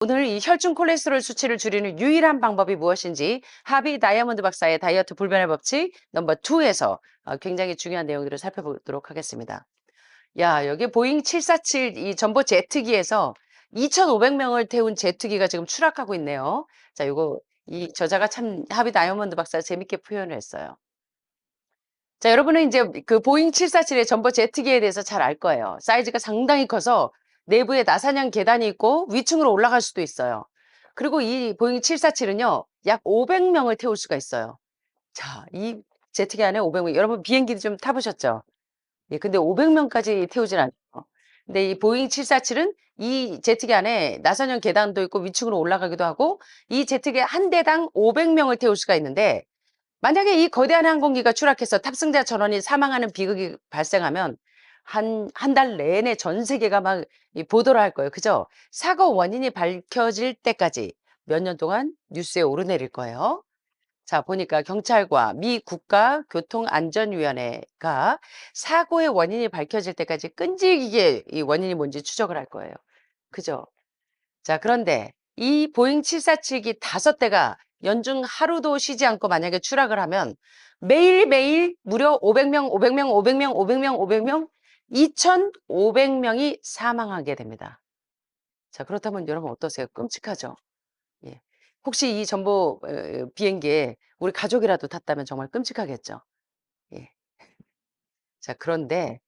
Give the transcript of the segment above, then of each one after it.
오늘 이 혈중 콜레스테롤 수치를 줄이는 유일한 방법이 무엇인지 하비 다이아몬드 박사의 다이어트 불변의 법칙 넘버 2에서 굉장히 중요한 내용들을 살펴보도록 하겠습니다. 야, 여기 보잉 747 이 전보 제트기에서 2,500명을 태운 제트기가 지금 추락하고 있네요. 자, 요거 이 저자가 참 하비 다이아몬드 박사가 재밌게 표현을 했어요. 자, 여러분은 이제 그 보잉 747의 전보 제트기에 대해서 잘 알 거예요. 사이즈가 상당히 커서 내부에 나사형 계단이 있고 위층으로 올라갈 수도 있어요. 그리고 이 보잉 747은요, 약 500명을 태울 수가 있어요. 자, 이 제트기 안에 500명. 여러분 비행기도 좀 타보셨죠? 예, 근데 500명까지 태우진 않죠. 근데 이 보잉 747은 이 제트기 안에 나선형 계단도 있고 위층으로 올라가기도 하고 이 제트기 한 대당 500명을 태울 수가 있는데 만약에 이 거대한 항공기가 추락해서 탑승자 전원이 사망하는 비극이 발생하면 한 달 내내 전 세계가 막 이 보도를 할 거예요. 그죠? 사고 원인이 밝혀질 때까지 몇 년 동안 뉴스에 오르내릴 거예요. 자, 보니까 경찰과 미 국가교통안전위원회가 사고의 원인이 밝혀질 때까지 끈질기게 이 원인이 뭔지 추적을 할 거예요. 그죠? 자, 그런데 이 보잉 747기 5대가 연중 하루도 쉬지 않고 만약에 추락을 하면 매일매일 무려 500명, 500명, 500명, 500명, 500명, 2,500명이 사망하게 됩니다. 자, 그렇다면 여러분 어떠세요? 끔찍하죠? 예. 혹시 이 전보 비행기에 우리 가족이라도 탔다면 정말 끔찍하겠죠? 예. 자, 그런데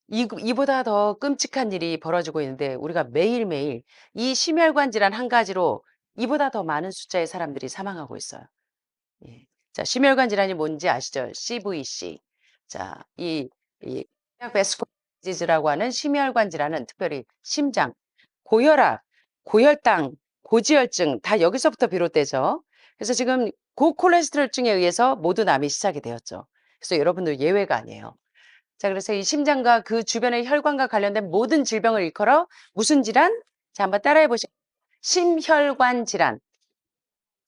이보다 더 끔찍한 일이 벌어지고 있는데 우리가 매일매일 이 심혈관 질환 한 가지로 이보다 더 많은 숫자의 사람들이 사망하고 있어요. 예. 자, 심혈관 질환이 뭔지 아시죠? CVC. 자, 이 베스쿠라 디지즈라고 하는 심혈관 질환은 특별히 심장, 고혈압, 고혈당, 고지혈증 다 여기서부터 비롯되죠. 그래서 지금 고콜레스테롤증에 의해서 모두 남이 시작이 되었죠. 그래서 여러분도 예외가 아니에요. 자, 그래서 이 심장과 그 주변의 혈관과 관련된 모든 질병을 일컬어 무슨 질환? 자, 한번 따라해 보시죠. 심혈관 질환.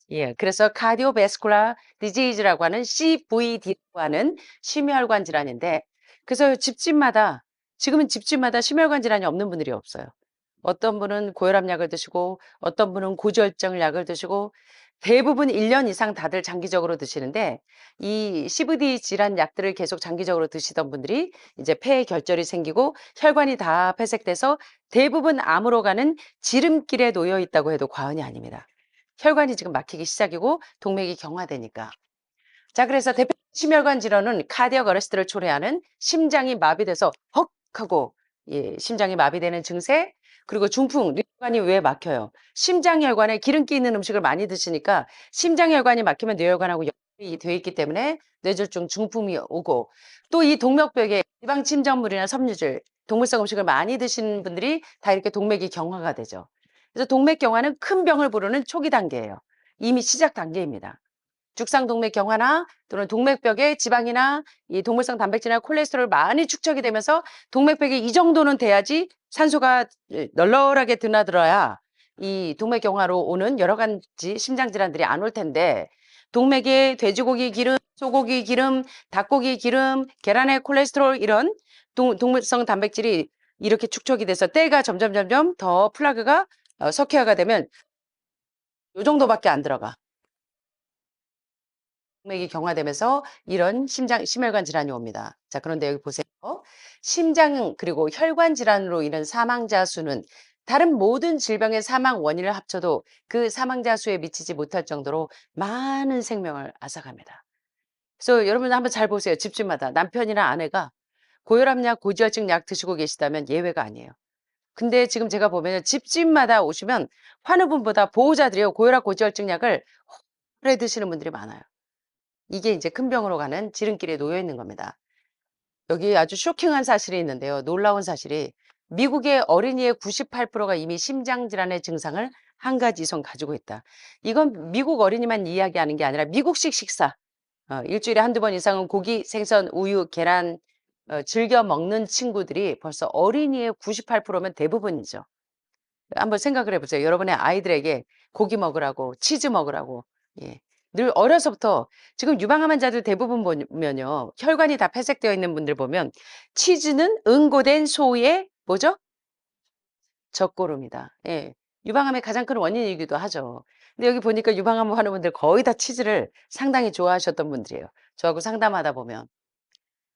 예, 그래서 cardiovascular disease라고 하는 CVD라고 하는 심혈관 질환인데, 그래서 집집마다 지금은 집집마다 심혈관 질환이 없는 분들이 없어요. 어떤 분은 고혈압 약을 드시고 어떤 분은 고지혈증 약을 드시고 대부분 1년 이상 다들 장기적으로 드시는데 이 CVD 질환 약들을 계속 장기적으로 드시던 분들이 이제 폐에 결절이 생기고 혈관이 다 폐색돼서 대부분 암으로 가는 지름길에 놓여 있다고 해도 과언이 아닙니다. 혈관이 지금 막히기 시작이고 동맥이 경화되니까. 자, 그래서 대표 심혈관 질환은 카디악 어레스트를 초래하는 심장이 마비돼서 헉 하고 예, 심장이 마비되는 증세, 그리고 중풍, 뇌혈관이 왜 막혀요? 심장혈관에 기름기 있는 음식을 많이 드시니까 심장혈관이 막히면 뇌혈관하고 연결이 돼 있기 때문에 뇌졸중, 중풍이 오고 또 이 동맥벽에 지방 침전물이나 섬유질, 동물성 음식을 많이 드시는 분들이 다 이렇게 동맥이 경화가 되죠. 그래서 동맥 경화는 큰 병을 부르는 초기 단계예요. 이미 시작 단계입니다. 죽상동맥 경화나 또는 동맥벽에 지방이나 이 동물성 단백질이나 콜레스테롤 많이 축적이 되면서 동맥벽이 이 정도는 돼야지 산소가 널널하게 드나들어야 이 동맥 경화로 오는 여러 가지 심장 질환들이 안 올 텐데 동맥에 돼지고기 기름, 소고기 기름, 닭고기 기름, 계란의 콜레스테롤 이런 동물성 단백질이 이렇게 축적이 돼서 때가 점점 더 플라그가 석회화가 되면 요 정도밖에 안 들어가. 동맥이 경화되면서 이런 심혈관 질환이 옵니다. 자, 그런데 여기 보세요. 심장 그리고 혈관 질환으로 인한 사망자 수는 다른 모든 질병의 사망 원인을 합쳐도 그 사망자 수에 미치지 못할 정도로 많은 생명을 앗아갑니다. 그래서 여러분 한번 잘 보세요. 집집마다 남편이나 아내가 고혈압 약, 고지혈증 약 드시고 계시다면 예외가 아니에요. 근데 지금 제가 보면 집집마다 오시면 환우분보다 보호자들이요 고혈압, 고지혈증 약을 오래 드시는 분들이 많아요. 이게 이제 큰 병으로 가는 지름길에 놓여 있는 겁니다. 여기 아주 쇼킹한 사실이 있는데요. 놀라운 사실이 미국의 어린이의 98%가 이미 심장질환의 증상을 한 가지 이상 가지고 있다. 이건 미국 어린이만 이야기하는 게 아니라 미국식 식사. 일주일에 한두 번 이상은 고기, 생선, 우유, 계란 즐겨 먹는 친구들이 벌써 어린이의 98%면 대부분이죠. 한번 생각을 해 보세요. 여러분의 아이들에게 고기 먹으라고 치즈 먹으라고 예. 늘 어려서부터 지금 유방암 환자들 대부분 보면요. 혈관이 다 폐색되어 있는 분들 보면 치즈는 응고된 소의 뭐죠? 젖고름이다. 예. 유방암의 가장 큰 원인이기도 하죠. 근데 여기 보니까 유방암 하는 분들 거의 다 치즈를 상당히 좋아하셨던 분들이에요. 저하고 상담하다 보면.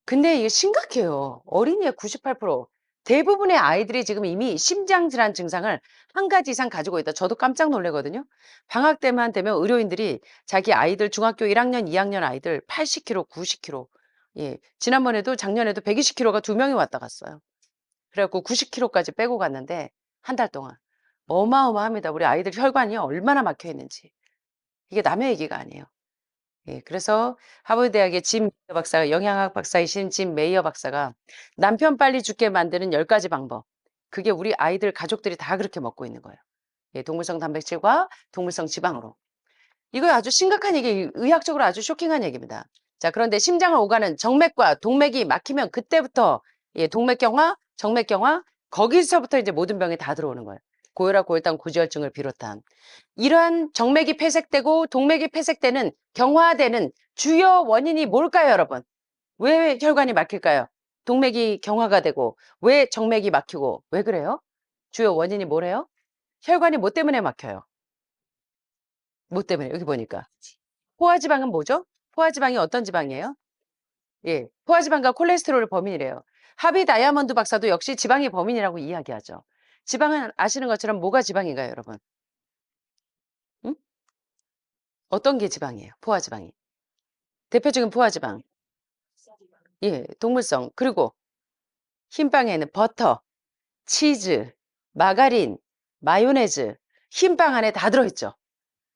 근데 이게 심각해요. 어린이의 98% 대부분의 아이들이 지금 이미 심장 질환 증상을 한 가지 이상 가지고 있다. 저도 깜짝 놀라거든요. 방학 때만 되면 의료인들이 자기 아이들 중학교 1학년, 2학년 아이들 80kg, 90kg. 예. 지난번에도 작년에도 120kg가 2명이 왔다 갔어요. 그래 갖고 90kg까지 빼고 갔는데 한 달 동안. 어마어마합니다. 우리 아이들 혈관이 얼마나 막혀 있는지. 이게 남의 얘기가 아니에요. 예. 그래서 하버드 대학의 짐 메이어 박사가 영양학 박사이신 짐 메이어 박사가 남편 빨리 죽게 만드는 10 가지 방법. 그게 우리 아이들 가족들이 다 그렇게 먹고 있는 거예요. 예. 동물성 단백질과 동물성 지방으로. 이거 아주 심각한 얘기, 의학적으로 아주 쇼킹한 얘기입니다. 자, 그런데 심장을 오가는 정맥과 동맥이 막히면 그때부터 예, 동맥경화, 정맥경화 거기서부터 이제 모든 병이 다 들어오는 거예요. 고혈압, 고혈당, 고지혈증을 비롯한 이러한 정맥이 폐색되고 동맥이 폐색되는 경화되는 주요 원인이 뭘까요, 여러분? 왜 혈관이 막힐까요? 동맥이 경화가 되고 왜 정맥이 막히고 왜 그래요? 주요 원인이 뭐래요? 혈관이 뭐 때문에 막혀요? 뭐 때문에? 여기 보니까. 포화지방은 뭐죠? 포화지방이 어떤 지방이에요? 예. 포화지방과 콜레스테롤의 범인이래요. 하비 다이아몬드 박사도 역시 지방이 범인이라고 이야기하죠. 지방은 아시는 것처럼 뭐가 지방인가요, 여러분? 응? 어떤 게 지방이에요? 포화지방이. 대표적인 포화지방. 예, 동물성. 그리고 흰빵에는 버터, 치즈, 마가린, 마요네즈, 흰빵 안에 다 들어있죠.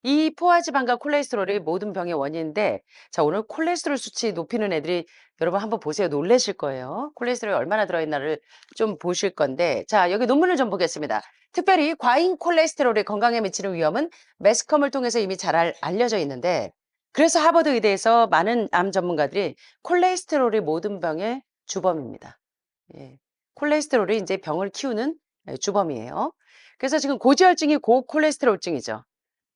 이 포화지방과 콜레스테롤이 모든 병의 원인인데 자, 오늘 콜레스테롤 수치 높이는 애들이 여러분 한번 보세요. 놀라실 거예요. 콜레스테롤이 얼마나 들어있나를 좀 보실 건데 자, 여기 논문을 좀 보겠습니다. 특별히 과잉 콜레스테롤이 건강에 미치는 위험은 매스컴을 통해서 이미 잘 알려져 있는데 그래서 하버드 의대에서 많은 암 전문가들이 콜레스테롤이 모든 병의 주범입니다. 예. 콜레스테롤이 이제 병을 키우는 예, 주범이에요. 그래서 지금 고지혈증이 고콜레스테롤증이죠.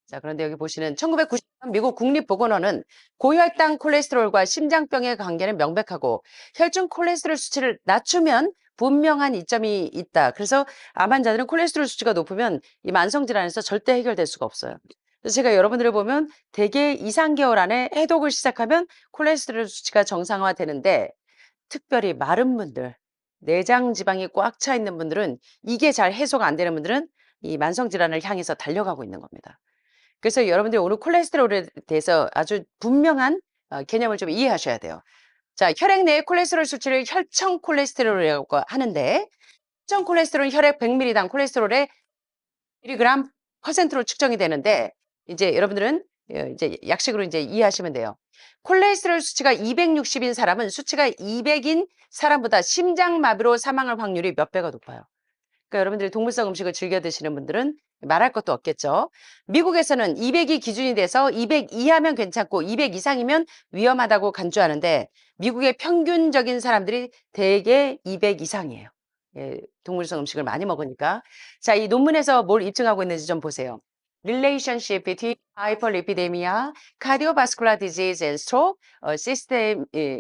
자, 그런데 여기 보시는 1990년 미국 국립보건원은 고혈당 콜레스테롤과 심장병의 관계는 명백하고 혈중 콜레스테롤 수치를 낮추면 분명한 이점이 있다. 그래서 암 환자들은 콜레스테롤 수치가 높으면 이 만성 질환에서 절대 해결될 수가 없어요. 그래서 제가 여러분들을 보면 대개 2, 3개월 안에 해독을 시작하면 콜레스테롤 수치가 정상화되는데 특별히 마른 분들, 내장 지방이 꽉 차 있는 분들은 이게 잘 해소가 안 되는 분들은 이 만성 질환을 향해서 달려가고 있는 겁니다. 그래서 여러분들이 오늘 콜레스테롤에 대해서 아주 분명한 개념을 좀 이해하셔야 돼요. 자, 혈액 내의 콜레스테롤 수치를 혈청 콜레스테롤이라고 하는데 혈청 콜레스테롤은 혈액 100ml당 콜레스테롤의 1g 퍼센트로 측정이 되는데 이제 여러분들은 이제 약식으로 이제 이해하시면 돼요. 콜레스테롤 수치가 260인 사람은 수치가 200인 사람보다 심장마비로 사망할 확률이 몇 배가 높아요. 그러니까 여러분들이 동물성 음식을 즐겨 드시는 분들은 말할 것도 없겠죠. 미국에서는 200이 기준이 돼서 200 이하면 괜찮고 200 이상이면 위험하다고 간주하는데 미국의 평균적인 사람들이 대개 200 이상이에요. 예, 동물성 음식을 많이 먹으니까. 자, 이 논문에서 뭘 입증하고 있는지 좀 보세요. Relationship between hyperlipidemia, cardiovascular disease and stroke,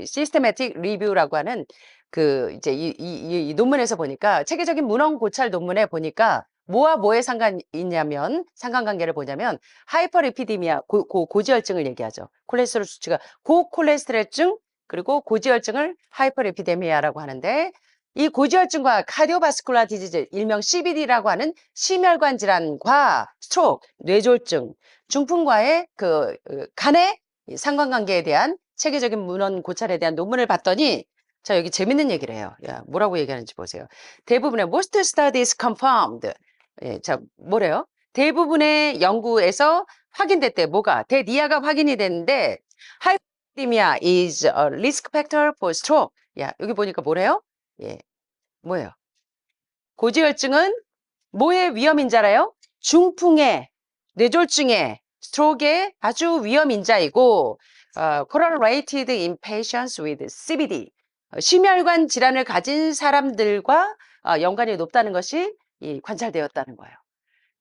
systematic review라고 하는 그 이제 이 논문에서 보니까 체계적인 문헌 고찰 논문에 보니까 뭐와 뭐의 상관이 있냐면 상관관계를 보자면 하이퍼리피디미아 고지혈증을 얘기하죠. 콜레스테롤 수치가 고콜레스테롤증 그리고 고지혈증을 하이퍼리피데미아라고 하는데 이 고지혈증과 카디오바스쿨라 디지즈 일명 CVD라고 하는 심혈관 질환과 스트로크, 뇌졸중, 중풍과의 그 간의 상관관계에 대한 체계적인 문헌 고찰에 대한 논문을 봤더니 자, 여기 재밌는 얘기를 해요. 야, 뭐라고 얘기하는지 보세요. 대부분의 most studies confirmed. 예, 자, 뭐래요? 대부분의 연구에서 확인됐대. 뭐가? 대니아가 확인이 됐는데 hyperlipidemia is a risk factor for stroke. 야, 여기 보니까 뭐래요? 예, 뭐예요? 고지혈증은 뭐의 위험 인자래요? 중풍의, 뇌졸중의, 스트로크의 아주 위험 인자이고 correlated in patients with CVD, 심혈관 질환을 가진 사람들과 연관이 높다는 것이 관찰되었다는 거예요.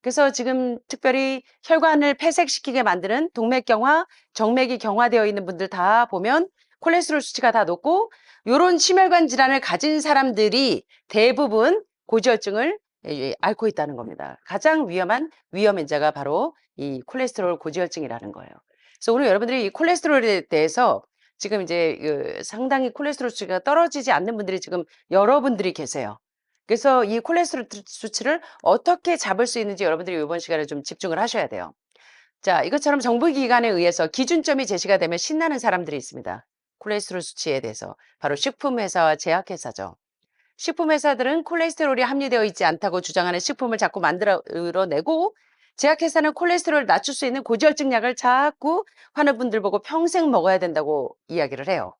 그래서 지금 특별히 혈관을 폐색시키게 만드는 동맥경화, 정맥이 경화되어 있는 분들 다 보면 콜레스테롤 수치가 다 높고 요런 심혈관 질환을 가진 사람들이 대부분 고지혈증을 앓고 있다는 겁니다. 가장 위험한 위험 인자가 바로 이 콜레스테롤 고지혈증이라는 거예요. 그래서 오늘 여러분들이 이 콜레스테롤에 대해서 지금 이제 상당히 콜레스테롤 수치가 떨어지지 않는 분들이 지금 여러분들이 계세요. 그래서 이 콜레스테롤 수치를 어떻게 잡을 수 있는지 여러분들이 이번 시간에 좀 집중을 하셔야 돼요. 자, 이것처럼 정부기관에 의해서 기준점이 제시가 되면 신나는 사람들이 있습니다. 콜레스테롤 수치에 대해서. 바로 식품회사와 제약회사죠. 식품회사들은 콜레스테롤이 함유되어 있지 않다고 주장하는 식품을 자꾸 만들어내고, 제약회사는 콜레스테롤을 낮출 수 있는 고지혈증 약을 자꾸 하는 분들 보고 평생 먹어야 된다고 이야기를 해요.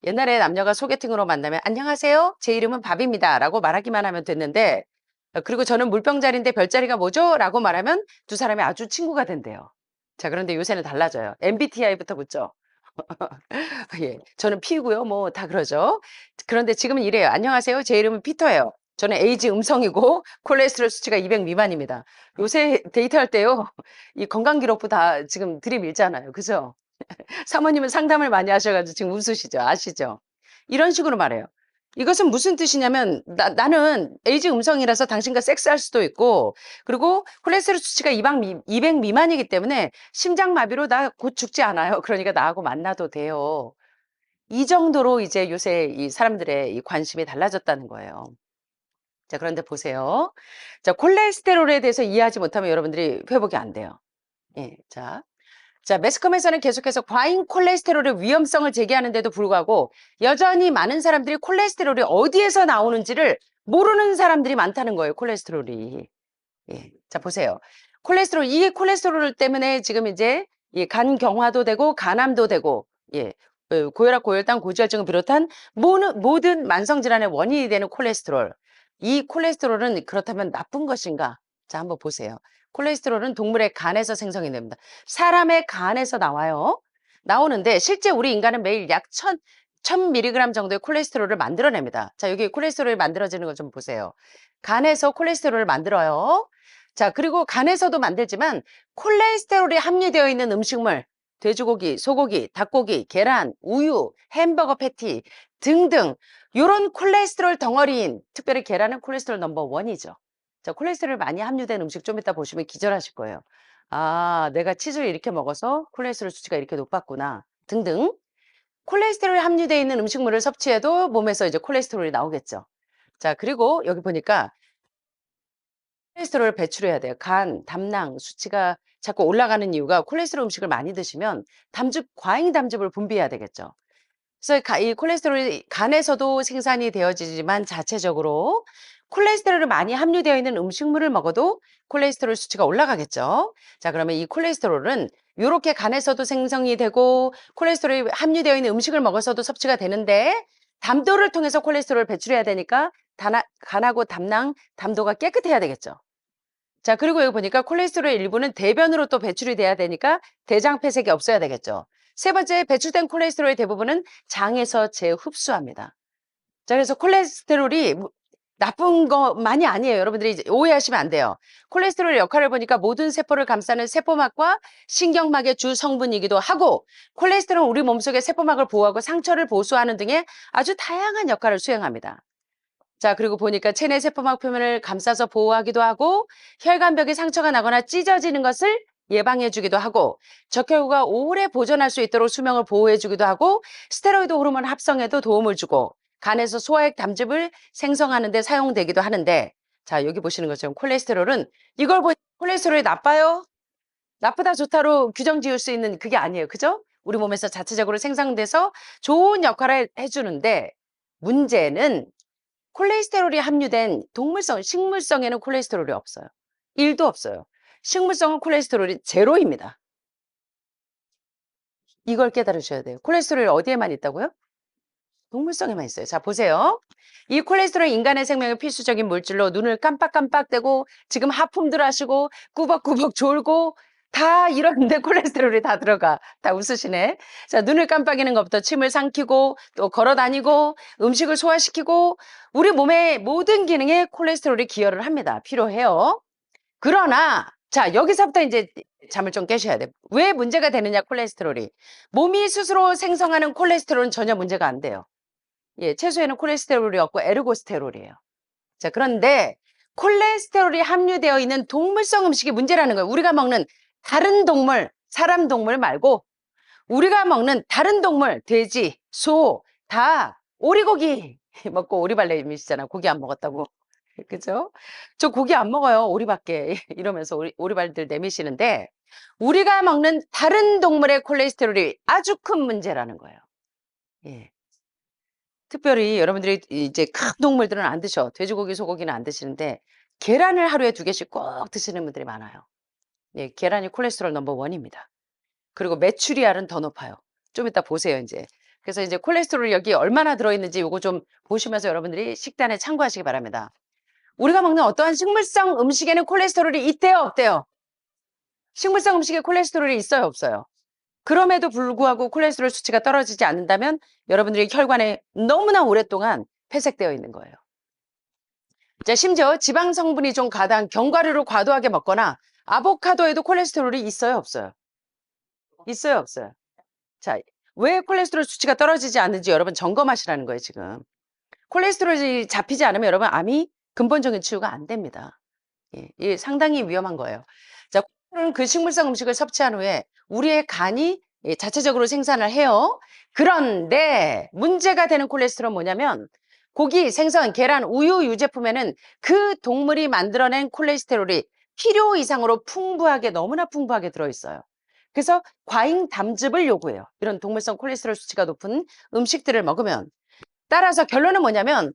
옛날에 남녀가 소개팅으로 만나면 안녕하세요. 제 이름은 밥입니다. 라고 말하기만 하면 됐는데, 그리고 저는 물병자리인데 별자리가 뭐죠? 라고 말하면 두 사람이 아주 친구가 된대요. 자, 그런데 요새는 달라져요. MBTI부터 붙죠. 예. 저는 P고요. 뭐 다 그러죠. 그런데 지금은 이래요. 안녕하세요. 제 이름은 피터예요. 저는 에이즈 음성이고 콜레스테롤 수치가 200 미만입니다. 요새 데이트할 때요. 이 건강 기록부 다 지금 들이밀잖아요. 그죠? 사모님은 상담을 많이 하셔 가지고 지금 웃으시죠. 아시죠? 이런 식으로 말해요. 이것은 무슨 뜻이냐면 나는 에이즈 음성이라서 당신과 섹스할 수도 있고, 그리고 콜레스테롤 수치가 200 미만이기 때문에 심장마비로 나 곧 죽지 않아요. 그러니까 나하고 만나도 돼요. 이 정도로 이제 요새 이 사람들의 이 관심이 달라졌다는 거예요. 자, 그런데 보세요. 자, 콜레스테롤에 대해서 이해하지 못하면 여러분들이 회복이 안 돼요. 예. 자, 매스컴에서는 계속해서 과잉 콜레스테롤의 위험성을 제기하는데도 불구하고 여전히 많은 사람들이 콜레스테롤이 어디에서 나오는지를 모르는 사람들이 많다는 거예요, 콜레스테롤이. 예. 자, 보세요. 이 콜레스테롤 때문에 지금 이제 이 간 경화도 되고 간암도 되고, 예. 고혈압, 고혈당, 고지혈증을 비롯한 모든 만성 질환의 원인이 되는 콜레스테롤. 이 콜레스테롤은 그렇다면 나쁜 것인가? 자, 한번 보세요. 콜레스테롤은 동물의 간에서 생성이 됩니다. 사람의 간에서 나와요. 나오는데 실제 우리 인간은 매일 약 1000mg 정도의 콜레스테롤을 만들어냅니다. 자, 여기 콜레스테롤이 만들어지는 거 좀 보세요. 간에서 콜레스테롤을 만들어요. 자, 그리고 간에서도 만들지만 콜레스테롤이 함유되어 있는 음식물, 돼지고기, 소고기, 닭고기, 계란, 우유, 햄버거 패티 등등 요런 콜레스테롤 덩어리인, 특별히 계란은 콜레스테롤 넘버 원이죠. 자, 콜레스테롤 많이 함유된 음식 좀 이따 보시면 기절하실 거예요. 아, 내가 치즈를 이렇게 먹어서 콜레스테롤 수치가 이렇게 높았구나. 등등. 콜레스테롤이 함유되어 있는 음식물을 섭취해도 몸에서 이제 콜레스테롤이 나오겠죠. 자, 그리고 여기 보니까 콜레스테롤을 배출해야 돼요. 간, 담낭 수치가 자꾸 올라가는 이유가 콜레스테롤 음식을 많이 드시면 과잉 담즙을 분비해야 되겠죠. 그래서 이 콜레스테롤이 간에서도 생산이 되어지지만 자체적으로 콜레스테롤이 많이 함유되어 있는 음식물을 먹어도 콜레스테롤 수치가 올라가겠죠. 자, 그러면 이 콜레스테롤은 요렇게 간에서도 생성이 되고 콜레스테롤이 함유되어 있는 음식을 먹어서도 섭취가 되는데, 담도를 통해서 콜레스테롤을 배출해야 되니까 간하고 담낭, 담도가 깨끗해야 되겠죠. 자, 그리고 여기 보니까 콜레스테롤의 일부는 대변으로 또 배출이 돼야 되니까 대장 폐색이 없어야 되겠죠. 세 번째, 배출된 콜레스테롤의 대부분은 장에서 재흡수합니다. 자, 그래서 콜레스테롤이 나쁜 것만이 아니에요. 여러분들이 이제 오해하시면 안 돼요. 콜레스테롤의 역할을 보니까 모든 세포를 감싸는 세포막과 신경막의 주 성분이기도 하고, 콜레스테롤은 우리 몸속의 세포막을 보호하고 상처를 보수하는 등의 아주 다양한 역할을 수행합니다. 자, 그리고 보니까 체내 세포막 표면을 감싸서 보호하기도 하고, 혈관벽에 상처가 나거나 찢어지는 것을 예방해 주기도 하고, 적혈구가 오래 보존할 수 있도록 수명을 보호해 주기도 하고, 스테로이드 호르몬 합성에도 도움을 주고, 간에서 소화액 담즙을 생성하는 데 사용되기도 하는데, 자, 여기 보시는 것처럼 콜레스테롤은 콜레스테롤이 나빠요? 나쁘다 좋다로 규정 지을 수 있는 그게 아니에요. 그죠? 우리 몸에서 자체적으로 생성돼서 좋은 역할을 해 주는데, 문제는 콜레스테롤이 함유된 식물성에는 콜레스테롤이 없어요. 1도 없어요. 식물성은 콜레스테롤이 제로입니다. 이걸 깨달으셔야 돼요. 콜레스테롤이 어디에만 있다고요? 동물성에만 있어요. 자, 보세요. 이 콜레스테롤 인간의 생명의 필수적인 물질로 눈을 깜빡깜빡대고 지금 하품들 하시고 꾸벅꾸벅 졸고 다 이러는데 콜레스테롤이 다 들어가. 다 웃으시네. 자, 눈을 깜빡이는 것부터 침을 삼키고 또 걸어 다니고 음식을 소화시키고 우리 몸의 모든 기능에 콜레스테롤이 기여를 합니다. 필요해요. 그러나 자, 여기서부터 이제 잠을 좀 깨셔야 돼요. 왜 문제가 되느냐, 콜레스테롤이. 몸이 스스로 생성하는 콜레스테롤은 전혀 문제가 안 돼요. 예, 채소에는 콜레스테롤이 없고 에르고스테롤이에요. 자, 그런데 콜레스테롤이 함유되어 있는 동물성 음식이 문제라는 거예요. 우리가 먹는 다른 동물, 사람 동물 말고 우리가 먹는 다른 동물, 돼지, 소, 닭, 오리고기 먹고 오리발내미시잖아. 고기 안 먹었다고. 그죠? 저 고기 안 먹어요. 오리밖에. 이러면서 오리발들 내미시는데 우리가 먹는 다른 동물의 콜레스테롤이 아주 큰 문제라는 거예요. 예. 특별히 여러분들이 이제 큰 동물들은 안 드셔. 돼지고기, 소고기는 안 드시는데 계란을 하루에 2개씩 꼭 드시는 분들이 많아요. 예, 계란이 콜레스테롤 넘버 1 입니다. 그리고 메추리알은 더 높아요. 좀 이따 보세요, 인제. 그래서 이제 콜레스테롤이 여기 얼마나 들어 있는지 요거 좀 보시면서 여러분들이 식단에 참고하시기 바랍니다. 우리가 먹는 어떠한 식물성 음식에는 콜레스테롤이 있대요, 없대요? 식물성 음식에 콜레스테롤이 있어요, 없어요? 그럼에도 불구하고 콜레스테롤 수치가 떨어지지 않는다면 여러분들의 혈관에 너무나 오랫동안 폐색되어 있는 거예요. 자, 심지어 지방 성분이 좀 과다한 견과류를 과도하게 먹거나 아보카도에도 콜레스테롤이 있어요, 없어요? 있어요, 없어요? 자, 왜 콜레스테롤 수치가 떨어지지 않는지 여러분 점검하시라는 거예요, 지금. 콜레스테롤이 잡히지 않으면 여러분 암이 근본적인 치유가 안 됩니다. 예, 이게 상당히 위험한 거예요. 자, 콜레스테롤은 그 식물성 음식을 섭취한 후에 우리의 간이 자체적으로 생산을 해요. 그런데 문제가 되는 콜레스테롤은 뭐냐면 고기, 생선, 계란, 우유, 유제품에는 그 동물이 만들어낸 콜레스테롤이 필요 이상으로 풍부하게 너무나 풍부하게 들어있어요. 그래서 과잉 담즙을 요구해요. 이런 동물성 콜레스테롤 수치가 높은 음식들을 먹으면. 따라서 결론은 뭐냐면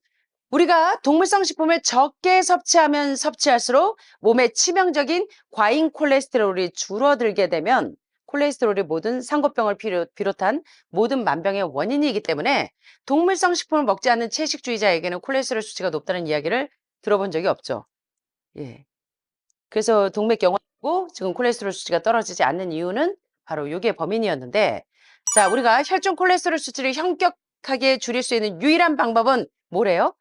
우리가 동물성 식품을 적게 섭취하면 섭취할수록 몸에 치명적인 과잉 콜레스테롤이 줄어들게 되면 콜레스테롤이 모든 상고병을 비롯한 모든 만병의 원인이기 때문에 동물성 식품을 먹지 않는 채식주의자에게는 콜레스테롤 수치가 높다는 이야기를 들어본 적이 없죠. 예. 그래서 동맥경화고 지금 콜레스테롤 수치가 떨어지지 않는 이유는 바로 요게 범인이었는데, 자, 우리가 혈중 콜레스테롤 수치를 현격하게 줄일 수 있는 유일한 방법은 뭐래요?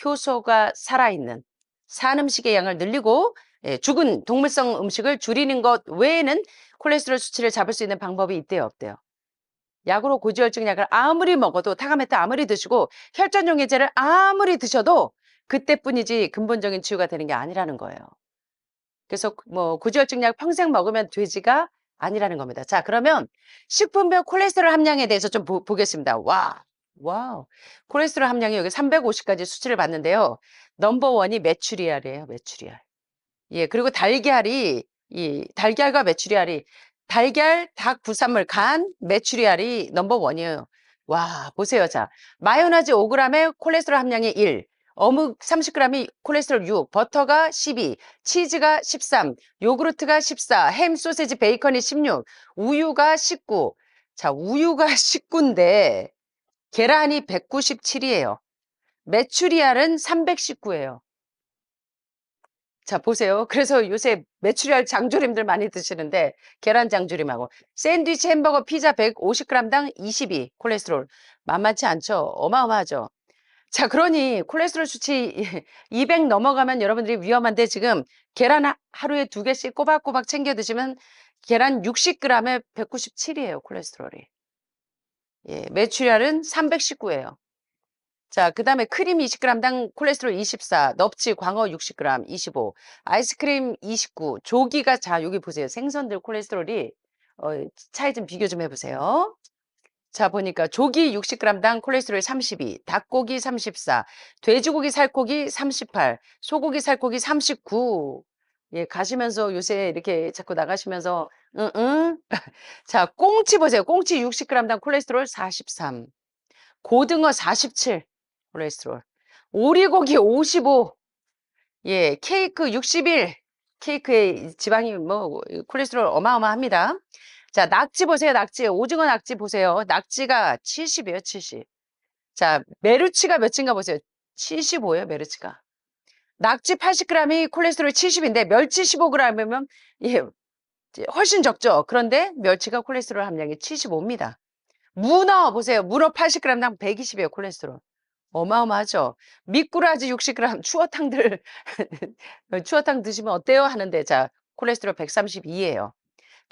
효소가 살아있는 산 음식의 양을 늘리고 죽은 동물성 음식을 줄이는 것 외에는 콜레스테롤 수치를 잡을 수 있는 방법이 있대요, 없대요? 약으로 고지혈증 약을 아무리 먹어도 타가메타 아무리 드시고 혈전용해제를 아무리 드셔도 그때뿐이지 근본적인 치유가 되는 게 아니라는 거예요. 그래서 뭐 고지혈증 약 평생 먹으면 되지가 아니라는 겁니다. 자, 그러면 식품별 콜레스테롤 함량에 대해서 좀 보겠습니다. 와, 와우. 콜레스테롤 함량이 여기 350까지 수치를 봤는데요. 넘버 원이 메추리알이에요, 메추리알. 예, 그리고 달걀이 이 달걀과 메추리알이 달걀, 닭, 부산물, 간, 메추리알이 넘버 원이에요. 와, 보세요. 자, 마요네즈 5g에 콜레스테롤 함량이 1, 어묵 30g이 콜레스테롤 6, 버터가 12, 치즈가 13, 요구르트가 14, 햄, 소세지, 베이컨이 16, 우유가 19. 자, 우유가 19인데 계란이 197이에요. 메추리알은 319예요. 자, 보세요. 그래서 요새 메추리알 장조림들 많이 드시는데 계란 장조림하고 샌드위치, 햄버거, 피자 150g당 22 콜레스테롤 만만치 않죠? 어마어마하죠? 자, 그러니 콜레스테롤 수치 200 넘어가면 여러분들이 위험한데 지금 계란 하루에 2개씩 꼬박꼬박 챙겨 드시면 계란 60g에 197이에요, 콜레스테롤이. 예, 메추리알은 319예요. 자, 그다음에 크림 20g당 콜레스테롤 24, 넙치, 광어 60g 25, 아이스크림 29, 조기가 자, 여기 보세요. 생선들 콜레스테롤이 차이 좀 비교 좀 해 보세요. 자, 보니까 조기 60g당 콜레스테롤 32, 닭고기 34, 돼지고기 살코기 38, 소고기 살코기 39. 예, 가시면서 요새 이렇게 자꾸 나가시면서 응응. 자, 꽁치 보세요. 꽁치 60g당 콜레스테롤 43. 고등어 47 콜레스테롤. 오리고기 55. 예, 케이크 61. 케이크에 지방이 뭐 콜레스테롤 어마어마합니다. 자, 낙지 보세요. 낙지. 오징어 낙지 보세요. 낙지가 70이에요, 70. 자, 메르치가 몇인가 보세요. 75예요, 메르치가. 낙지 80g이 콜레스테롤 70인데 멸치 15g이면 예, 이제 훨씬 적죠. 그런데 멸치가 콜레스테롤 함량이 75입니다. 문어 보세요. 문어 80g당 120이에요, 콜레스테롤. 어마어마하죠. 미꾸라지 60g 추어탕들 추어탕 드시면 어때요? 하는데 자, 콜레스테롤 132예요.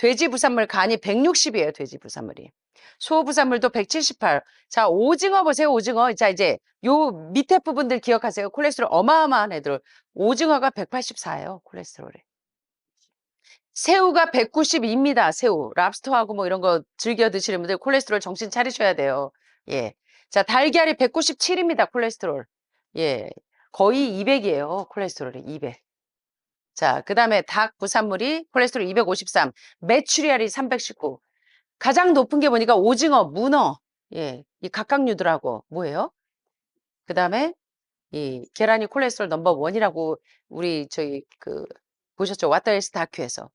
돼지 부산물 간이 160 이에요, 돼지 부산물이. 소 부산물도 178. 자, 오징어 보세요, 오징어. 자, 이제 요 밑에 부분들 기억하세요. 콜레스테롤 어마어마한 애들. 오징어가 184 예요, 콜레스테롤이. 새우가 192 입니다, 새우. 랍스터하고 뭐 이런 거 즐겨 드시는 분들 콜레스테롤 정신 차리셔야 돼요. 예. 자, 달걀이 197 입니다, 콜레스테롤. 예. 거의 200 이에요, 콜레스테롤이 200. 자, 그다음에 닭 부산물이 콜레스테롤 253, 메추리알이 319. 가장 높은 게 보니까 오징어, 문어, 예, 이 갑각류들하고 뭐예요? 그다음에 이 계란이 콜레스테롤 넘버 원이라고 우리 저희 그 보셨죠? 왓더 헬스 다큐에서.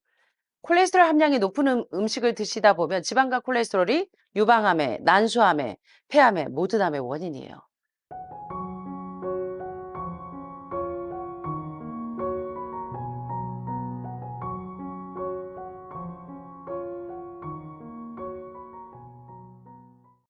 콜레스테롤 함량이 높은 음식을 드시다 보면 지방과 콜레스테롤이 유방암에, 난소암에, 폐암에 모든 암의 원인이에요.